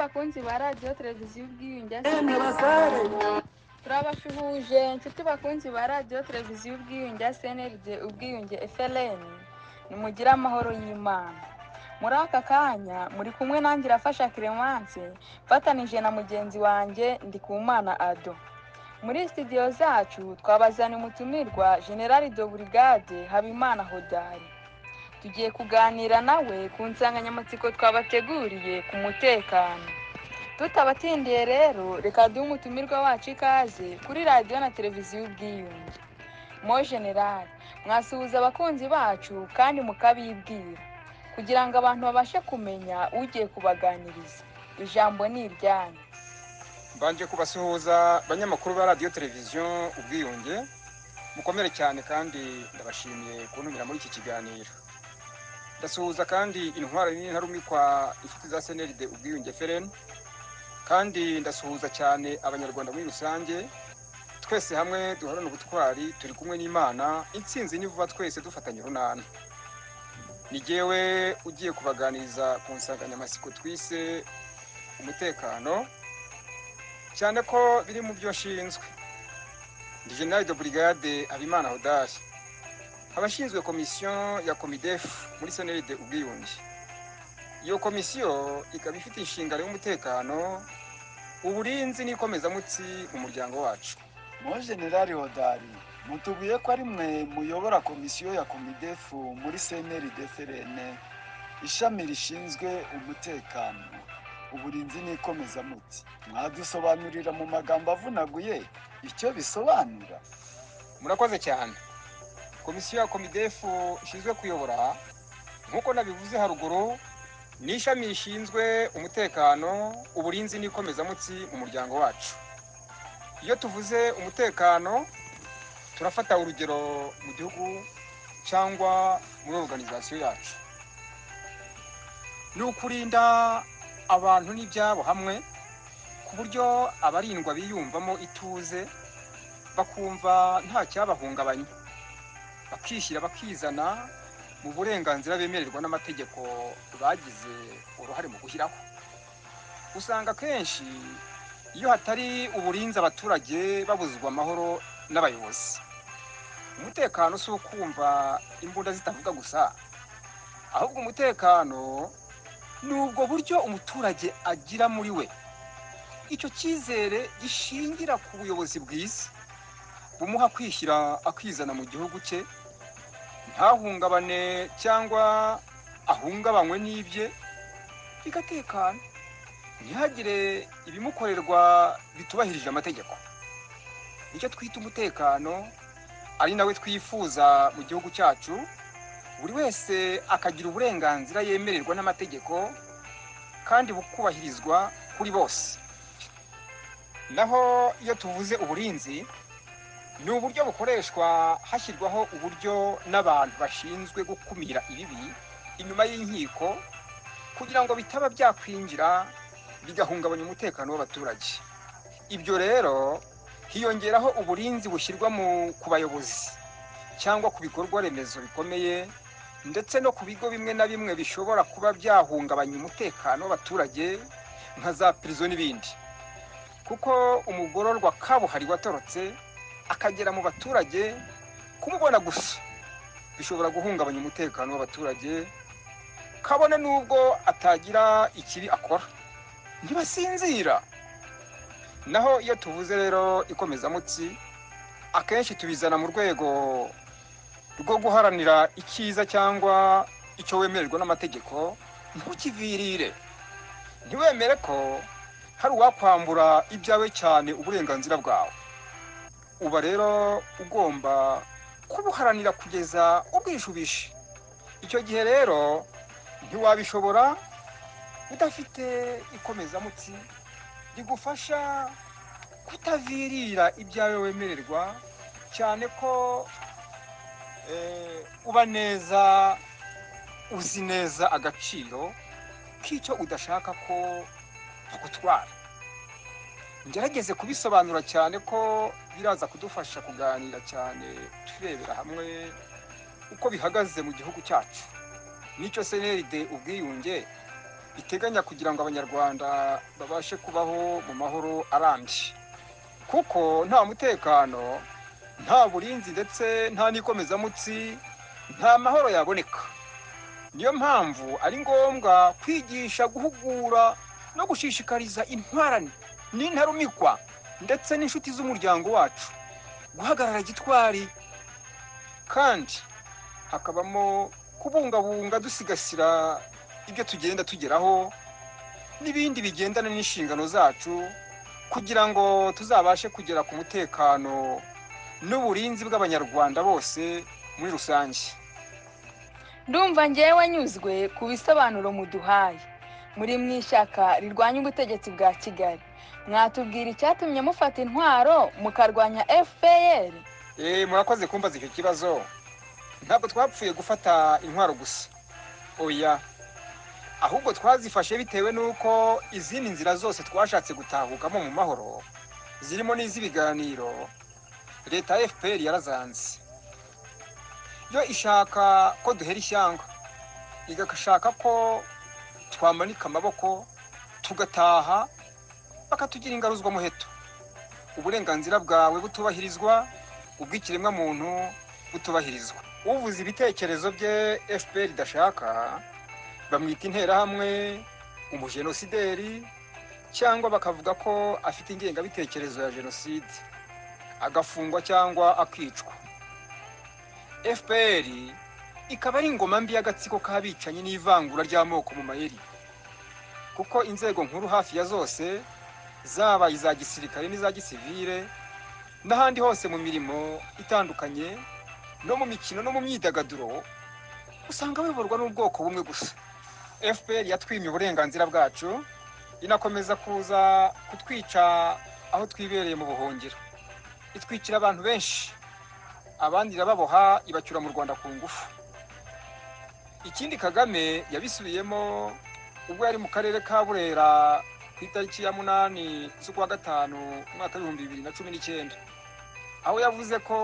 bakunzi ba radiyo televiziyo ubwiyunge turabashuhuje inshuti bakunzi ba radiyo televiziyo ubwiyunge CNLD ubwiyunge FLN nimugire amahoro y'Imana. Muri aka kanya muri kumwe nanjye Irafasha Clemence mfatanije na mugenzi wanjye Ndikumana Ado. Muri studio zacu twabazana umutumirwa General de Brigade Habimana Hodari. Tugiye kuganira nawe ku nsanganyamatsiko twabateguriye ku mutekano. Tutabatindiye rero reka duhe umutumirwa wacu ikaze kuri radiyo na televiziyo ubwiyunge. Mo General, mwasuhuza abakunzi bacu kandi mukabibwira kugira ngo abantu babashe kumenya ugiye kubaganiriza. Ijambo ni iryanyu. Mbanje kubasuhuza banyamakuru ba radiyo televiziyo ubwiyunge, mukomere cyane kandi ndabashimiye kuntumira muri iki kiganiro. Ndasuhuza kandi intwara n'intarumikwa inshuti za CNLD ubwiyunge FLN, kandi ndasuhuza cyane abanyarwanda muri rusange. Twese hamwe duhorana ubutwari, turi kumwe n'Imana, intsinzi nivuba twese dufatanye urunana. Ni jyewe ugiye kubaganiriza ku nsanganyamatsiko twise umutekano, cyane ko biri mu byo nshinzwe. Ndi General de Brigade Habimana Hodari, abashinzwe komisiyo ya Comidef muri CNLD ubwiyunge. Iyo komisiyo ikaba ifite inshingano y'umutekano, uburinzi n'ikomezamutsi mu muryango wacu. Mo General Hodari, mutubwiye ko ari mwe muyobora komisiyo ya Comidef muri CNLD FLN, ishami rishinzwe umutekano, uburinzi n'ikomezamutsi. Mwadusobanurira mu magambo avunaguye icyo bisobanura? Murakoze cyane. Komisiyo ya Comidef ishinzwe kuyobora, nk'uko nabivuze haruguru, ni ishami rishinzwe umutekano, uburinzi n'ikomezamutsi mu muryango wacu. Iyo tuvuze umutekano, turafata urugero mu gihugu cyangwa muri organization yacu. Ni ukurinda abantu n'ibyabo hamwe, ku buryo abarindwa biyumvamo ituze, bakumva nta cyabahungabanya, bakishyira bakizana mu burenganzira bemererwa n'amategeko bagize uruhare mu gushyiraho. Usanga kenshi iyo hatari uburinzi abaturage babuzwa amahoro n'abayobozi. Umutekano si ukumva imbunda zitavuga gusa, ahubwo umutekano ni ubwo buryo umuturage agira muri we icyo cyizere gishingira ku buyobozi bwiza bumuha kwishyira akizana mu gihugu cye, ntahungabane cyangwa ahungabanywe n'ibye, bigatekana, ntihagire ibimukorerwa bitubahirije amategeko. Nicyo twita umutekano, ari nawe twifuza mu gihugu cyacu. Buri wese akagira uburenganzira yemererwa n'amategeko kandi bukubahirizwa kuri bose. Naho iyo tuvuze uburinzi, ni uburyo bukoreshwa hashyirwaho uburyo n'abantu bashinzwe gukumira ibibi inyuma y'inkiko, kugira ngo bitaba byakwinjira bigahungabanya umutekano w'abaturage. Ibyo rero hiyongeraho uburinzi bushyirwa ku bayobozi cyangwa ku bikorwa remezo bikomeye, ndetse no ku bigo bimwe na bimwe bishobora kuba byahungabanya umutekano w'abaturage nka za prison n'ibindi. Kuko umugororwa kabuhari watorotse akagera mu baturage, kumubona gusa bishobora guhungabanya umutekano w'abaturage, kabone n'ubwo atagira ikibi akora, ntibasinzira. Naho iyo tuvuze rero ikomezamutsi, akenshi tubizana mu rwego rwo guharanira icyiza cyangwa icyo wemererwa n'amategeko. Ntukivirire, ntiwemere ko hari uwakwambura ibyawe cyane uburenganzira bwawe. Uba rero ugomba kubuharanira kugeza ubwishubishe. Icyo gihe rero ntiwabishobora udafite ikomezamutsi rigufasha kutavirira ibyawe wemererwa, cyane ko uba neza uzi neza agaciro k'icyo udashaka ko bagutwara. Ngerageze kubisobanura cyane ko biraza kudufasha kuganira cyane, turebera hamwe uko bihagaze mu gihugu cyacu. Nicyo CNLD ubwiyunge biteganya kugira ngo abanyarwanda babashe kubaho mu mahoro arambye, kuko nta mutekano, nta burinzi ndetse nta n'ikomezamutsi, nta mahoro yaboneka. Niyo mpamvu ari ngombwa kwigisha, guhugura no gushishikariza intwarane n'intarumikwa ndetse n'inshuti z'umuryango wacu guhagarara gitwari, kandi hakabamo kubungabunga dusigasira ibyo tugenda tugeraho n'ibindi bigendana n'inshingano zacu, kugira ngo tuzabashe kugera ku mutekano n'uburinzi bw'abanyarwanda bose muri rusange. Ndumva ngewe nyuzwe ku bisobanuro muduhaye. Muri mu ishyaka rirwanya ubutegetsi bwa Kigali, mwatubwira icyatumye mufata intwaro mukarwanya FPR? Murakoze kumbaza icyo kibazo. Ntabwo twapfuye gufata intwaro gusa, oya, ahubwo twazifashe bitewe n'uko izindi nzira zose twashatse gutahukamo mu mahoro, zirimo n'iz'ibiganiro, leta ya FPR yarazanze. Yo ishaka ko duhera ishyanga, igashaka ko twamanika amaboko tugataha, bakatugira ingaruzwa muheto, uburenganzira bwawe butubahirizwa, ubw'ikiremwa muntu butubahirizwa. Uvuze ibitekerezo bye FPR idashaka bamwita interahamwe, umujenosideri, cyangwa bakavuga ko afite ingengabitekerezo ya jenoside, agafungwa cyangwa akicwa. FPR ikaba ari ingoma mbi y'agatsiko k'abicanyi n'ivangura ry'amoko mu mayeri, kuko inzego nkuru hafi ya zose, zaba iza gisirikare n'iza gisivile n'ahandi hose mu mirimo itandukanye no mu mikino no mu myidagaduro, usanga biyoborwa n'ubwoko bumwe gusa. FPR yatwimye uburenganzira bwacu, inakomeza kuza kutwica aho twibereye mu buhungiro, itwikira abantu benshi, abandi irababoha ibacyura mu Rwanda ku ngufu. Ikindi Kagame yabisubiyemo ubwo yari mu karere ka Burera ku itariki ya 8 z'ukwa gatanu umwaka wa 2019, aho yavuze ko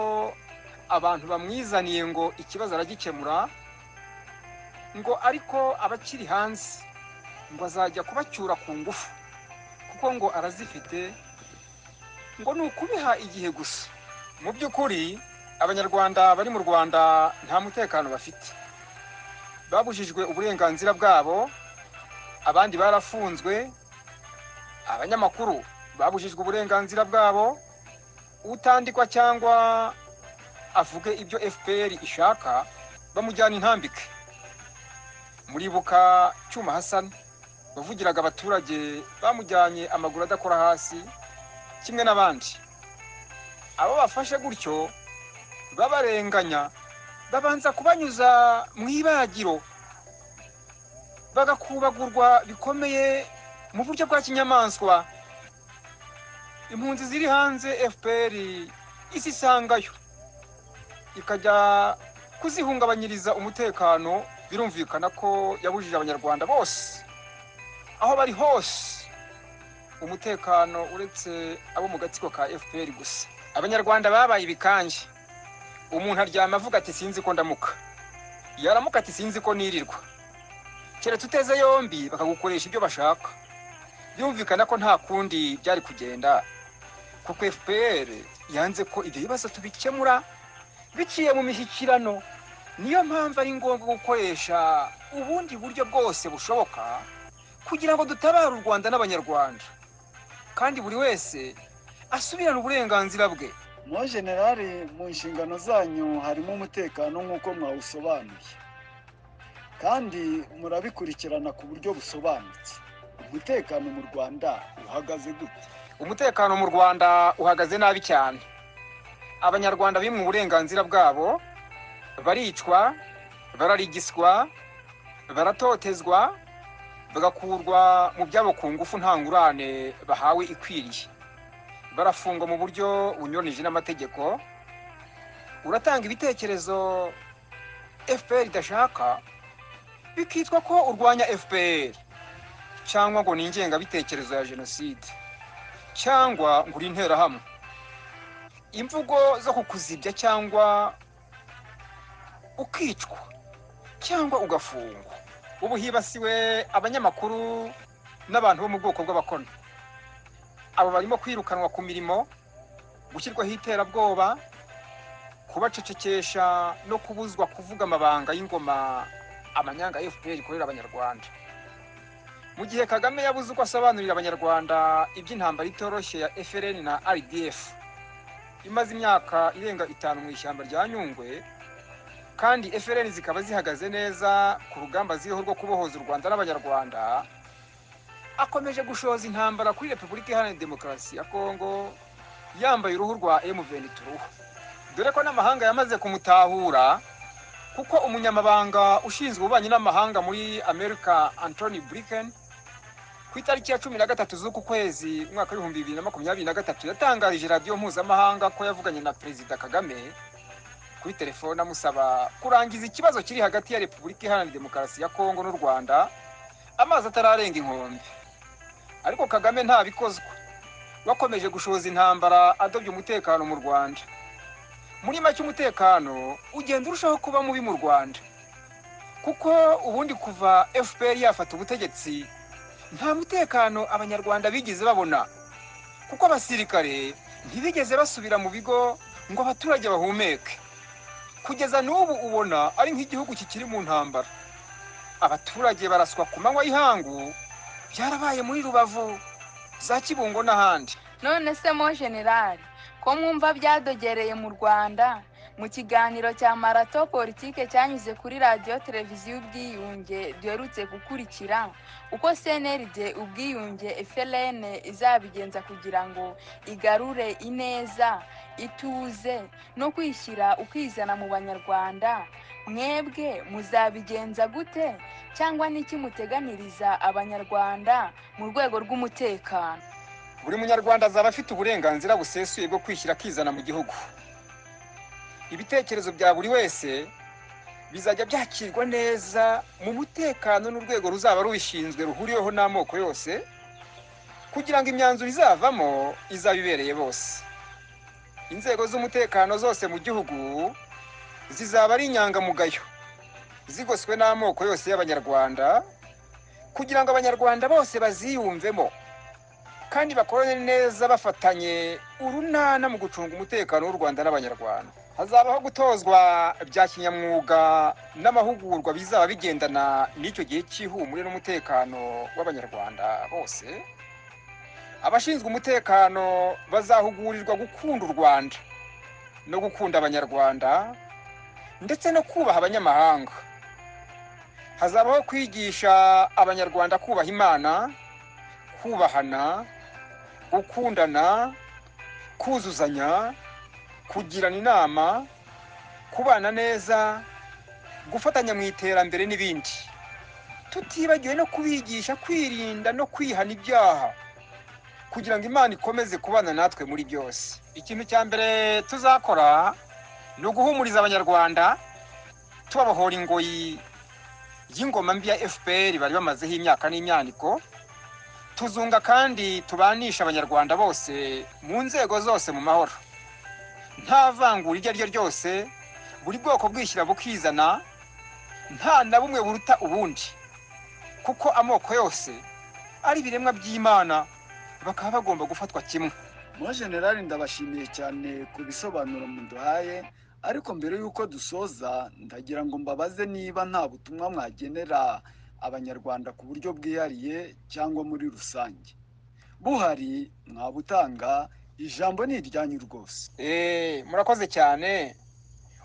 abantu bamwizaniye ngo ikibazo aragikemura, ngo ariko abakiri hanze ngo azajya kubacyura ku ngufu, kuko ngo arazifite, ngo ni ukubiha igihe gusa. Mu by'ukuri abanyarwanda bari mu Rwanda nta mutekano bafite, babujijwe uburenganzira bwabo, abandi barafunzwe, abanyamakuru babujijwe uburenganzira bwabo, utandikwa cyangwa avuge ibyo FPR ishaka bamujyana intambike. Muribuka Cyuma Hassan bavugiraga abaturage, bamujyanye amaguru adakora hasi, kimwe n'abandi. Abo bafashe gutyo babarenganya, babanza kubanyuza mu ibagiro, bagakubagurwa bikomeye mu buryo bwa kinyamaswa. Impunzi ziri hanze FPR isisangayo, ikajya kuzihungabanyiriza umutekano. Birumvikana ko yabujije abanyarwanda bose aho bari hose umutekano, uretse abo mu gatsiko ka FPR gusa. Abanyarwanda babaye ibikanje, umuntu aryama avuga ati sinzi ko ndamuka, yaramuka ati sinzi ko nirirwa, keretse uteze yombi bakagukoresha ibyo bashaka. Byumvikana ko nta kundi byari kugenda, kuko FPR yanze ko ibyo bibazo tubikemura biciye mu mishyikirano. Niyo mpamvu ari ngombwa gukoresha ubundi buryo bwose bushoboka kugira ngo dutabare u Rwanda n'abanyarwanda, kandi buri wese asubirana uburenganzira bwe. Mo Generali, mu nshingano zanyu harimo umutekano nk'uko mwawusobanuye, kandi murabikurikirana ku buryo busobanutse. Umutekano mu Rwanda uhagaze gute? Umutekano mu Rwanda uhagaze nabi cyane. Abanyarwanda bimwe mu burenganzira bwabo, baricwa, bararigiswa, baratotezwa, bagakurwa mu byabo ku ngufu nta ngurane bahawe ikwiriye, barafungwa mu buryo bunyuranije n'amategeko. Uratanga ibitekerezo FPR idashaka, bikitwa ko urwanya FPR, cyangwa ngo ni ingengabitekerezo ya jenoside, cyangwa ngo uri interahamwe. Imvugo zo kukuzibya cyangwa ukicwa cyangwa ugafungwa ubu hibasiwe abanyamakuru n'abantu bo mu bwoko bw'abakono. Abo barimo kwirukanwa ku mirimo, gushyirwaho iterabwoba, kubacecekesha no kubuzwa kuvuga amabanga y'ingoma amanyanga FPR ikorera abanyarwanda. Mu gihe Kagame yabuze uko asobanurira abanyarwanda iby'intambara itoroshye ya FLN na RDF imaze imyaka irenga 5 mu ishyamba rya Nyungwe, kandi FLN zikaba zihagaze neza ku rugamba ziriho rwo kubohoza u Rwanda n'abanyarwanda, akomeje gushoza intambara kuri Repubulika Iharanira Demokarasi ya Kongo yambaye uruhu rwa M23, dore ko n'amahanga yamaze kumutahura, kuko umunyamabanga ushinzwe ububanyi n'amahanga muri Amerika Anthony Blinken ku itariki ya 13 z'uku kwezi mwaka wa 2023 yatangarije radiyo mpuzamahanga ko yavuganye na Perezida Kagame kuri telefone amusaba kurangiza ikibazo kiri hagati ya Repubulika Iharanira Demokarasi ya Kongo n'u Rwanda amazi atararenga inkombe. Ariko Kagame ntabikozwa, wakomeje gushoza intambara adobye umutekano mu Rwanda. Muri make umutekano ugenda urushaho kuba mubi mu Rwanda, kuko ubundi kuva FPR yafata ubutegetsi nta mutekano abanyarwanda bigeze babona, kuko abasirikare ntibigeze basubira mu bigo ngo abaturage bahumeke. Kugeza n'ubu ubona ari nk'igihugu kikiri mu ntambara. Abaturage baraswa ku manywa y'ihangu, byarabaye muri Rubavu, za Kibungo n'ahandi. None se mo generali, ko mwumva byadogereye mu Rwanda mu kiganiro cya Marato Politike cyanyuze kuri radio televiziyo Ubwiyunge duherutse gukurikira, uko CNRD Ubwiyunge FLN izabigenza kugira ngo igarure ineza, ituze no kwishyira ukizana mu banyarwanda, mwebwe muzabigenza gute cyangwa niki muteganiriza abanyarwanda mu rwego rw'umutekano? Buri munyarwanda azaba afite uburenganzira busesuye bwo kwishyira akizana mu gihugu. Ibitekerezo bya buri wese bizajya byakirwa neza mu mutekano n'urwego ruzaba rubishinzwe ruhuriyeho n'amoko yose, kugira ngo imyanzuro izavamo izabibereye bose. Inzego z'umutekano zose mu gihugu zizaba ari inyangamugayo, zigoswe n'amoko yose y'abanyarwanda, kugira ngo abanyarwanda bose baziyumvemo kandi bakorane neza bafatanye urunana mu gucunga umutekano w'u Rwanda n'abanyarwanda. Hazabaho gutozwa bya kinyamwuga n'amahugurwa bizaba bigendana n'icyo gihe cy'ihumure n'umutekano w'abanyarwanda bose. Abashinzwe umutekano bazahugurirwa gukunda u Rwanda no gukunda abanyarwanda ndetse no kubaha abanyamahanga. Hazabaho kwigisha abanyarwanda kubaha Imana, kubahana, gukundana, kuzuzanya, kugirana inama, kubana neza, gufatanya mu iterambere n'ibindi. Tutibagiwe no kubigisha kwirinda no kwihana ibyaha, kugira ngo Imana ikomeze kubana natwe muri byose. Ikintu cya mbere tuzakora ni uguhumuriza abanyarwanda, tubabohora ingoyi y'ingoma mbi ya FPR bari bamazeho imyaka n'imyaniko. Tuzunga kandi tubanisha abanyarwanda bose mu nzego zose mu mahoro, nta vangura iryo ari ryo ryose, buri bwoko bwishyira bukizana, nta na bumwe buruta ubundi, kuko amoko yose ari ibiremwa by'Imana, bakaba bagomba gufatwa kimwe. Mo generali, ndabashimiye cyane ku bisobanuro muduhaye, ariko mbere y'uko dusoza ndagira ngo mbabaze niba nta butumwa mwagenera abanyarwanda ku buryo bwihariye cyangwa muri rusange. Buhari mwabutanga, ijambo ni iryanyu rwose. Murakoze cyane.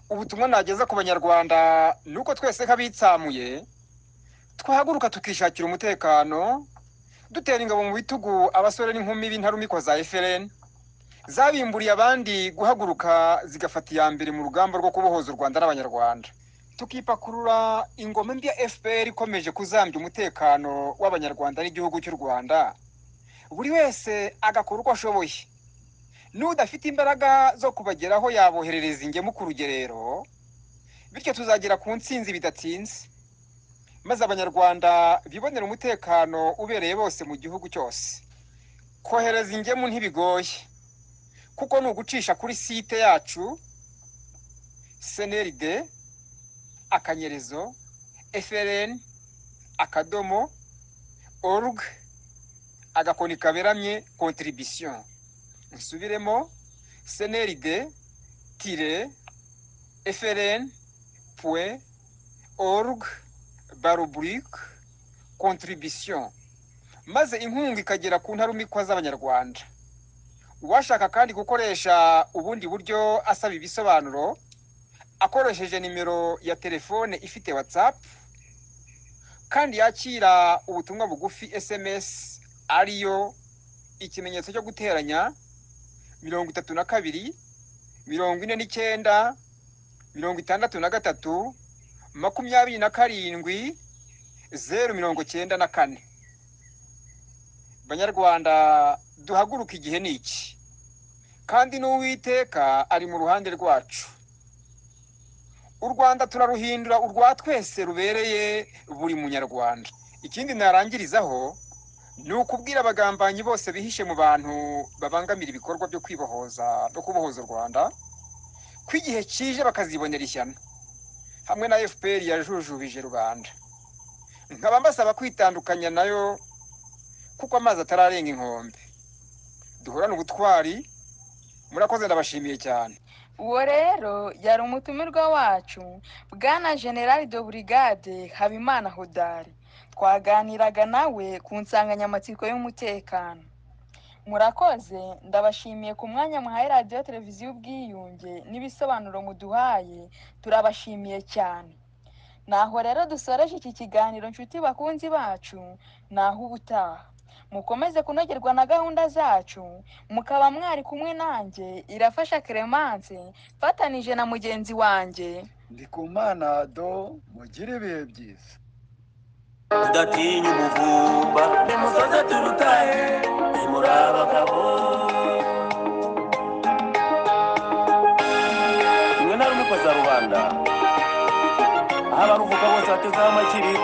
Ubutumwa nageza ku banyarwanda nuko twese nk'abitsamuye twahaguruka tukishakira umutekano, dutera ingabo mu bitugu abasore n'inkumi b'intarumikwa za FLN zabimburiye abandi guhaguruka zigafata iya mbere mu rugamba rwo kubohoza u Rwanda n'abanyarwanda. Tukipakurura ingoma mbi ya FPR ikomeje kuzambya umutekano w'abanyarwanda n'igihugu cy'u Rwanda. Buri wese agakora uko ashoboye, n'udafite imbaraga zo kubageraho yaboherereza ingemu ku rugerero, bityo tuzagera ku ntsinzi bidatinze, maze abanyarwanda bibonera umutekano ubereye bose mu gihugu cyose. Kohereza ingemu ntibigoye, kuko ni ugucisha kuri site yacu CNRD, Akanyerezo, FLN, akadomo org agakoni kaberamye contribution. Nsubiremo cnld-frn.org contribution, maze inkunga ikagera ku ntarumikwa z'abanyarwanda. Uwashaka kandi gukoresha ubundi buryo asaba ibisobanuro akoresheje nimero ya telefone ifite WhatsApp kandi yakira ubutumwa bugufi SMS ariyo ikimenyetso cyo guteranya 32 49 63 27 094. Banyarwanda, duhaguruka, igihe ni iki, kandi n'Uwiteka ari mu ruhande rwacu. U Rwanda turaruhindura urwa twese rubereye buri munyarwanda. Ikindi narangirizaho ni ukubwira abagambanyi bose bihishe mu bantu babangamira ibikorwa byo kwibohoza no kubohoza u Rwanda ko igihe kije bakazibonera ishyano hamwe na FPR yajujubije rubanda. Nkaba mbasaba kwitandukanya nayo kuko amazi atararenga inkombe. Duhorane ubutwari. Murakoze, ndabashimiye cyane. Uwo rero yari umutumirwa wacu Bwana General de Brigade Habimana Hodari. Twaganiraga nawe ku nsanganyamatsiko y'umutekano. Murakoze, ndabashimiye ku mwanya muhaye Radio Televiziyo Ubwiyunge n'ibisobanuro muduhaye, turabashimiye cyane. Naho rero dusoreje iki kiganiro nshuti bakunzi bacu, naho ubutaha. Mukomeze kunogerwa na gahunda zacu, mukaba mwari kumwe nanjye Irafasha Clemence fatanije na mugenzi wanjye Ndikumana Ado. Mugire ibihe byiza. Udatinya umuvumba nimusoze turutahe nimuri abagabo, kimwe na rumwe za rubanda aho abaruvuga bose batezeho amakiriro.